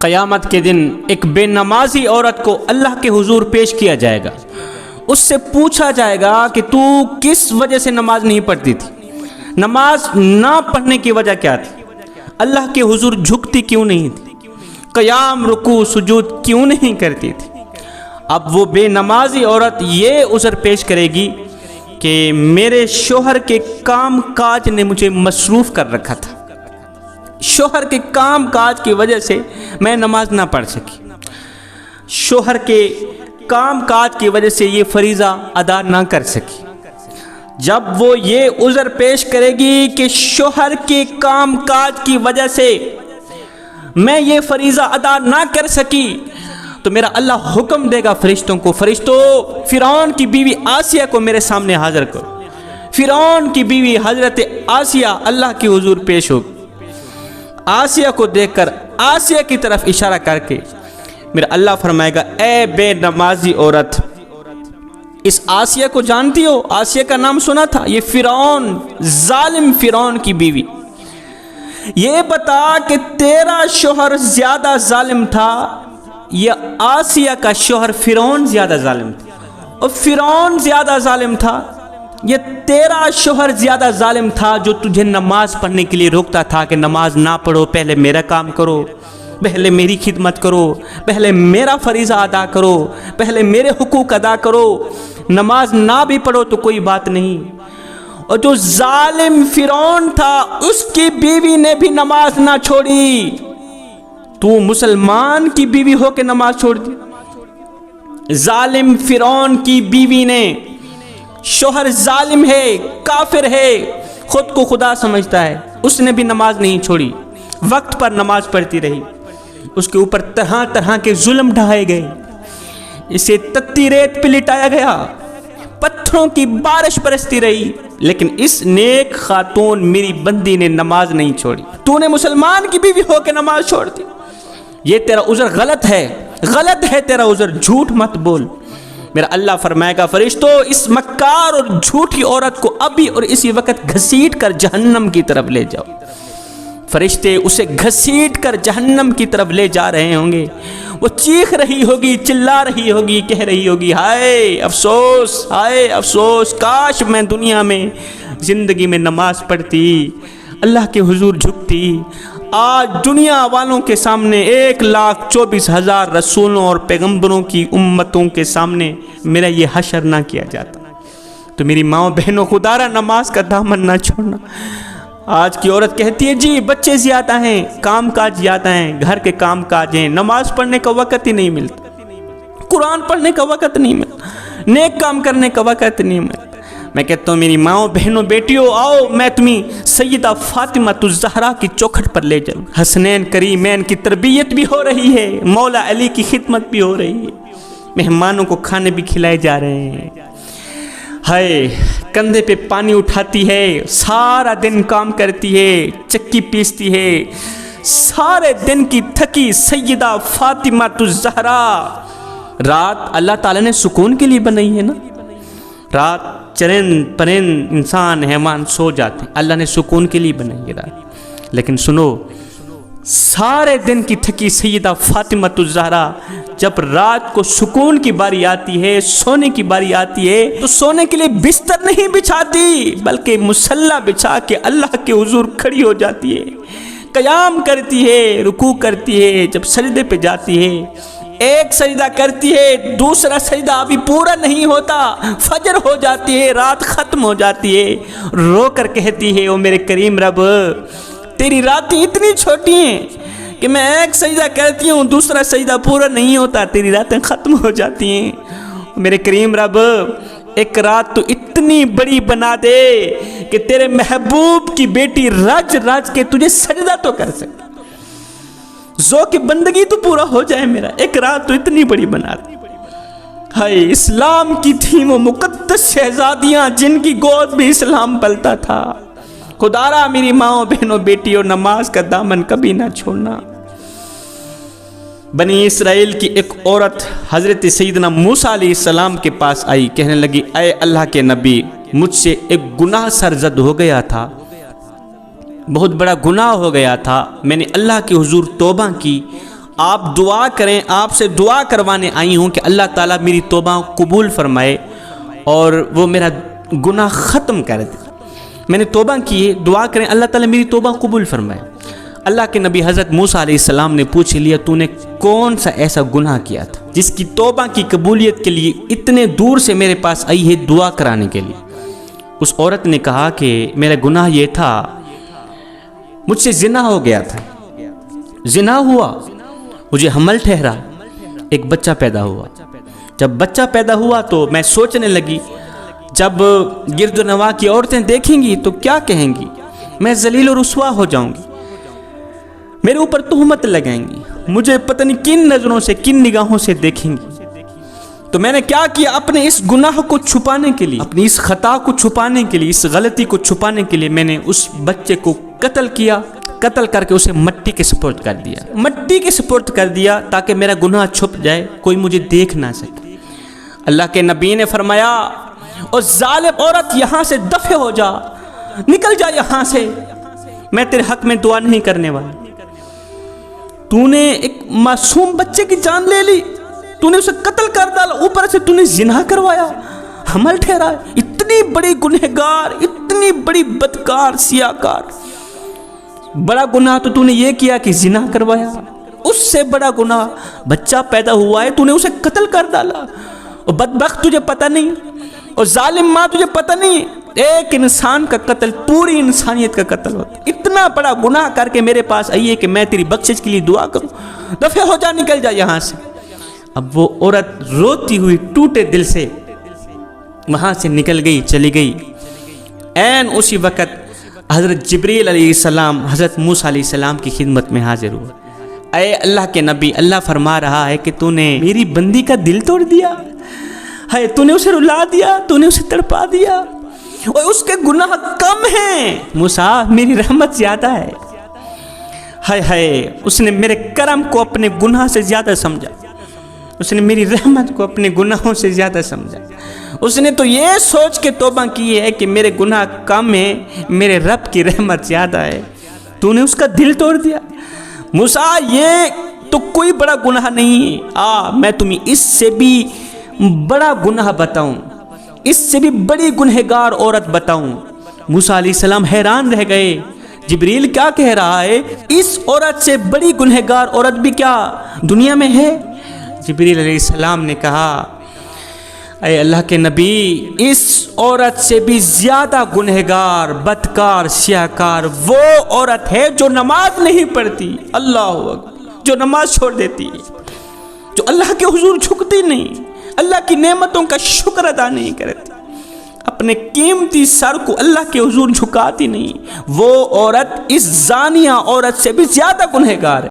قیامت کے دن ایک بے نمازی عورت کو اللہ کے حضور پیش کیا جائے گا. اس سے پوچھا جائے گا کہ تو کس وجہ سے نماز نہیں پڑھتی تھی, نماز نہ پڑھنے کی وجہ کیا تھی, اللہ کے حضور جھکتی کیوں نہیں تھی, قیام رکوع سجود کیوں نہیں کرتی تھی. اب وہ بے نمازی عورت یہ عذر پیش کرے گی کہ میرے شوہر کے کام کاج نے مجھے مصروف کر رکھا تھا, شوہر کے کام کاج کی وجہ سے میں نماز نہ پڑھ سکی, شوہر کے کام کاج کی وجہ سے یہ فریضہ ادا نہ کر سکی. جب وہ یہ عذر پیش کرے گی کہ شوہر کے کام کاج کی وجہ سے میں یہ فریضہ ادا نہ کر سکی, تو میرا اللہ حکم دے گا فرشتوں کو, فرشتوں فرعون کی بیوی آسیہ کو میرے سامنے حاضر کرو. فرعون کی بیوی حضرت آسیہ اللہ کے حضور پیش ہوگی. آسیہ کو دیکھ کر آسیہ کی طرف اشارہ کر کے میرا اللہ فرمائے گا, اے بے نمازی عورت, اس آسیہ کو جانتی ہو؟ آسیہ کا نام سنا تھا, یہ فرعون, ظالم فرعون کی بیوی. یہ بتا کہ تیرا شوہر زیادہ ظالم تھا یا آسیہ کا شوہر فرعون زیادہ ظالم تھا؟ اور فرعون زیادہ ظالم تھا یا تیرا شوہر زیادہ ظالم تھا جو تجھے نماز پڑھنے کے لیے روکتا تھا کہ نماز نہ پڑھو, پہلے میرا کام کرو, پہلے میری خدمت کرو, پہلے میرا فریضہ ادا کرو, پہلے میرے حقوق ادا کرو, نماز نہ بھی پڑھو تو کوئی بات نہیں. اور جو ظالم فرعون تھا اس کی بیوی نے بھی نماز نہ چھوڑی, تو مسلمان کی بیوی ہو کے نماز چھوڑ دی. ظالم فرعون کی بیوی نے, شوہر ظالم ہے, کافر ہے, خود کو خدا سمجھتا ہے, اس نے بھی نماز نہیں چھوڑی, وقت پر نماز پڑھتی رہی. اس کے اوپر طرح طرح کے ظلم ڈھائے گئے, اسے تتی ریت پہ لٹایا گیا, پتھروں کی بارش برستی رہی, لیکن اس نیک خاتون میری بندی نے نماز نہیں چھوڑی. تو نے مسلمان کی بیوی ہو کے نماز چھوڑ دی, یہ تیرا عذر غلط ہے, غلط ہے تیرا عذر, جھوٹ مت بول. میرا اللہ فرمائے گا, فرشتوں اس مکار اور جھوٹی عورت کو ابھی اور اسی وقت گھسیٹ کر جہنم کی طرف لے جاؤ. فرشتے اسے گھسیٹ کر جہنم کی طرف لے جا رہے ہوں گے. وہ چیخ رہی ہوگی, چلا رہی ہوگی, کہہ رہی ہوگی, ہائے افسوس, ہائے افسوس, کاش میں دنیا میں زندگی میں نماز پڑھتی, اللہ کے حضور جھکتی. آج دنیا والوں کے سامنے 1,24,000 رسولوں اور پیغمبروں کی امتوں کے سامنے میرا یہ حشر نہ کیا جاتا. تو میری ماں بہنوں, خدا را نماز کا دامن نہ چھوڑنا. آج کی عورت کہتی ہے جی بچے زیادہ ہیں, کام کاج زیادہ ہیں, گھر کے کام کاج ہیں, نماز پڑھنے کا وقت ہی نہیں ملتا, قرآن پڑھنے کا وقت نہیں ملتا, نیک کام کرنے کا وقت نہیں ملتا. میں کہتا ہوں میری ماں بہنوں بیٹیوں, آؤ میں تمہیں سیدہ فاطمہ الزہرا کی چوکھٹ پر لے جاؤں. حسنین کریمین کی تربیت بھی ہو رہی ہے, مولا علی کی خدمت بھی ہو رہی ہے, مہمانوں کو کھانے بھی کھلائے جا رہے ہیں. ہائے, کندھے پہ پانی اٹھاتی ہے, سارا دن کام کرتی ہے, چکی پیستی ہے, سارے دن کی تھکی سیدہ فاطمہ الزہرا. رات اللہ تعالیٰ نے سکون کے لیے بنائی ہے نا, رات چرند پرند انسان حیوان سو جاتے ہیں, اللہ نے سکون کے لیے بنائی ہے رات. لیکن سنو, سارے دن کی تھکی سیدہ فاطمہ الزہرا جب رات کو سکون کی باری آتی ہے, سونے کی باری آتی ہے, تو سونے کے لیے بستر نہیں بچھاتی بلکہ مصلی بچھا کے اللہ کے حضور کھڑی ہو جاتی ہے, قیام کرتی ہے, رکوع کرتی ہے. جب سجدے پہ جاتی ہے, ایک سجدہ کرتی ہے, دوسرا سجدہ ابھی پورا نہیں ہوتا, فجر ہو جاتی ہے, رات ختم ہو جاتی ہے, رو کر کہتی ہے, او میرے کریم رب تیری راتیں اتنی چھوٹی ہیں کہ میں ایک سجدہ کرتی ہوں, دوسرا سجدہ پورا نہیں ہوتا, تیری راتیں ختم ہو جاتی ہیں. میرے کریم رب ایک رات تو اتنی بڑی بنا دے کہ تیرے محبوب کی بیٹی رج رج کے تجھے سجدہ تو کر سکے, ذوق بندگی تو پورا ہو جائے میرا, ایک رات تو اتنی بڑی بنا دے. ہائے, اسلام کی تھیں وہ مقدس شہزادیاں جن کی گود بھی اسلام پلتا تھا. خدا را میری ماں بہنوں بیٹیوں, نماز کا دامن کبھی نہ چھوڑنا. بنی اسرائیل کی ایک عورت حضرت سیدنا موسیٰ علیہ السلام کے پاس آئی, کہنے لگی, اے اللہ کے نبی, مجھ سے ایک گناہ سرزد ہو گیا تھا, بہت بڑا گناہ ہو گیا تھا, میں نے اللہ کے حضور توبہ کی آپ دعا کریں، آپ سے دعا کروانے آئی ہوں کہ اللہ تعالیٰ میری توبہ قبول فرمائے اور وہ میرا گناہ ختم کر دے۔ میں نے توبہ کی ہے، دعا کریں اللہ تعالیٰ میری توبہ قبول فرمائے۔ اللہ کے نبی حضرت موسیٰ علیہ السلام نے پوچھ لیا تو نے کون سا ایسا گناہ کیا تھا جس کی توبہ کی قبولیت کے لیے اتنے دور سے میرے پاس آئی ہے دعا کرانے کے لیے؟ اس عورت نے کہا کہ میرا گناہ یہ تھا، مجھ سے زنا ہو گیا تھا، زنا ہوا، مجھے حمل ٹھہرا، ایک بچہ پیدا ہوا۔ جب بچہ پیدا ہوا تو میں سوچنے لگی جب گرد و نواح کی عورتیں دیکھیں گی تو کیا کہیں گی، میں ذلیل و رسوا ہو جاؤں گی، میرے اوپر تہمت لگائیں گی، مجھے پتہ نہیں کن نظروں سے کن نگاہوں سے دیکھیں گی۔ تو میں نے کیا کیا، اپنے اس گناہ کو چھپانے کے لیے، اپنی اس خطا کو چھپانے کے لیے، اس غلطی کو چھپانے کے لیے میں نے اس بچے کو قتل کیا، قتل کر کے اسے مٹی کے سپرد کر دیا، مٹی کے سپرد کر دیا تاکہ میرا گناہ چھپ جائے، کوئی مجھے دیکھ نہ سکے۔ اللہ کے نبی نے فرمایا اور ظالم عورت یہاں سے دفع ہو جا، نکل جا یہاں سے، میں تیرے حق میں دعا نہیں کرنے والا۔ تو نے ایک معصوم بچے کی جان لے لی، تو نے اسے قتل کر ڈالا، اوپر سے تو نے زنا کروایا، حمل ٹھہرا، اتنی بڑی گنہگار، اتنی بڑی بدکار، سیاہکار، بڑا گناہ تو نے یہ کیا کہ زنا کروایا، اس سے بڑا گناہ بچہ پیدا ہوا ہے تو نے اسے قتل کر ڈالا، اور بدبخت تجھے پتہ نہیں، اور ظالم ماں تجھے پتہ نہیں، ایک انسان کا قتل پوری انسانیت کا قتل ہوتا ہے۔ اتنا بڑا گناہ کر کے میرے پاس آئیے کہ میں تیری بخشش کے لیے دعا کروں، دفع ہو جا، نکل جا یہاں سے۔ اب وہ عورت روتی ہوئی ٹوٹے دل سے وہاں سے نکل گئی، چلی گئی۔ عین اسی وقت حضرت جبریل علیہ السلام حضرت موسیٰ علیہ السلام کی خدمت میں حاضر ہوا۔ اے اللہ کے نبی، اللہ فرما رہا ہے کہ تو نے میری بندی کا دل توڑ دیا ہے، تو نے اسے رلا دیا، تو نے اسے تڑپا دیا، اور اس کے گناہ کم ہیں، موسیٰ میری رحمت زیادہ ہے۔ ہائے ہائے، اس نے میرے کرم کو اپنے گناہ سے زیادہ سمجھا، اس نے میری رحمت کو اپنے گناہوں سے زیادہ سمجھا۔ اس نے تو یہ سوچ کے توبہ کی ہے کہ میرے گناہ کم ہیں، میرے رب کی رحمت زیادہ ہے، تو نے اس کا دل توڑ دیا۔ موسیٰ یہ تو کوئی بڑا گناہ نہیں ہے، میں تمہیں اس سے بھی بڑا گناہ بتاؤں، اس سے بھی بڑی گنہگار عورت بتاؤں۔ موسیٰ علیہ السلام حیران رہ گئے، جبریل کیا کہہ رہا ہے، اس عورت سے بڑی گنہگار عورت بھی کیا دنیا میں ہے؟ جبریل علیہ السلام نے کہا اے اللہ کے نبی، اس عورت سے بھی زیادہ گنہگار، بدکار، سیاہکار وہ عورت ہے جو نماز نہیں پڑھتی، اللہ اکبر، جو نماز چھوڑ دیتی، جو اللہ کے حضور جھکتی نہیں، اللہ کی نعمتوں کا شکر ادا نہیں کرتی، اپنے قیمتی سر کو اللہ کے حضور جھکاتی نہیں، وہ عورت اس زانیہ عورت سے بھی زیادہ گنہگار ہے۔